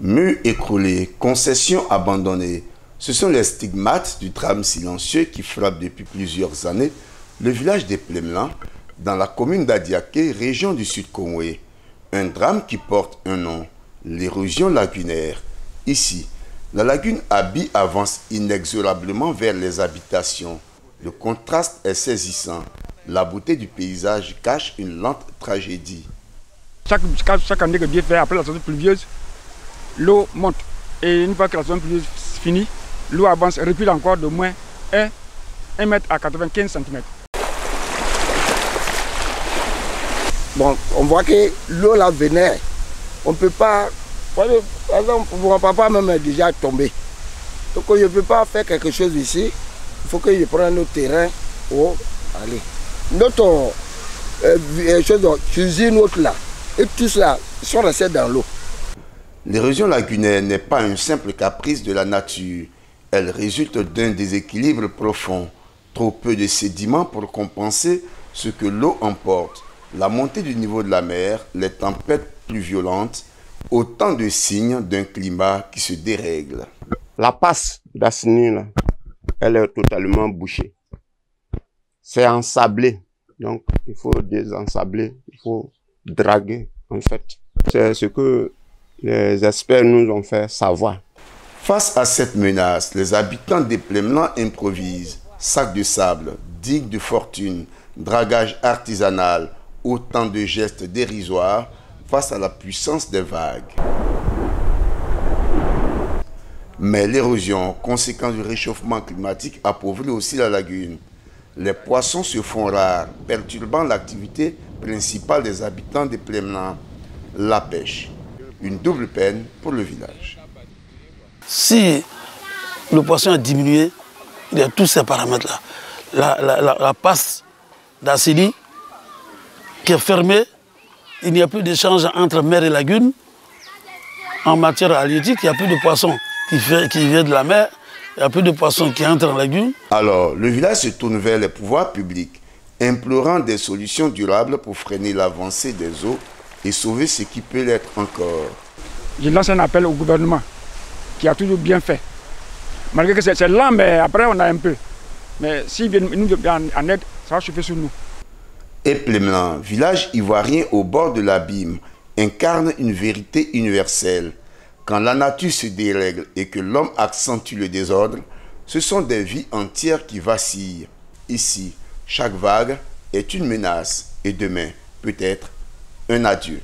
Murs écroulés, concessions abandonnées, ce sont les stigmates du drame silencieux qui frappe depuis plusieurs années le village des Plémelans, dans la commune d'Adiaké, région du Sud Congoé. Un drame qui porte un nom, l'érosion lagunaire. Ici, la lagune Abi avance inexorablement vers les habitations. Le contraste est saisissant. La beauté du paysage cache une lente tragédie. Chaque année que Dieu fait, après la saison pluvieuse, l'eau monte. Et une fois que la saison pluvieuse finit, l'eau avance, recule encore de moins 1 mètre à 95 cm. Bon, on voit que l'eau là venait. On ne peut pas. Par exemple, mon papa même est déjà tombé. Donc je ne peux pas faire quelque chose ici. Il faut que je prenne notre terrain pour aller. Notre cuisine, autre là. Et tout cela, ils sont restés dans l'eau. L'érosion lagunaire n'est pas un simple caprice de la nature. Elle résulte d'un déséquilibre profond. Trop peu de sédiments pour compenser ce que l'eau emporte. La montée du niveau de la mer, les tempêtes plus violentes, autant de signes d'un climat qui se dérègle. La passe d'Assini, elle est totalement bouchée. C'est ensablé. Donc, il faut désensabler, il faut draguer, en fait. C'est ce que les experts nous ont fait savoir. Face à cette menace, les habitants des Plémelans improvisent. Sacs de sable, digues de fortune, dragage artisanal, autant de gestes dérisoires face à la puissance des vagues. Mais l'érosion, conséquence du réchauffement climatique, appauvrit aussi la lagune. Les poissons se font rares, perturbant l'activité principale des habitants des Plémelans, la pêche. Une double peine pour le village. Si le poisson a diminué, il y a tous ces paramètres-là. La passe d'Assini qui est fermée, il n'y a plus d'échange entre mer et lagune. En matière halieutique, il n'y a plus de poissons qui viennent de la mer, il n'y a plus de poissons qui entrent en lagune. Alors, le village se tourne vers les pouvoirs publics, implorant des solutions durables pour freiner l'avancée des eaux et sauver ce qui peut l'être encore. Je lance un appel au gouvernement qui a toujours bien fait. Malgré que c'est lent, mais après on a un peu. Mais s'ils viennent nous en aide, ça va chauffer sur nous. Et Plémelans, village ivoirien au bord de l'abîme, incarne une vérité universelle. Quand la nature se dérègle et que l'homme accentue le désordre, ce sont des vies entières qui vacillent. Ici, chaque vague est une menace et demain, peut-être, un adieu.